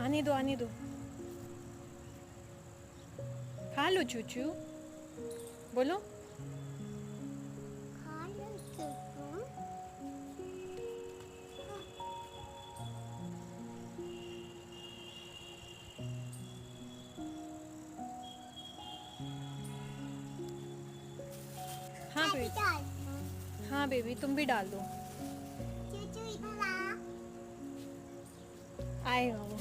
आने दो आने दो। खा लो चूचू, बोलो। खा लो चूचू। हाँ मैं भी बेबी। डालती हूँ। हाँ बेबी, तुम भी डाल दो। चूचू इधर आ। आएगा वो।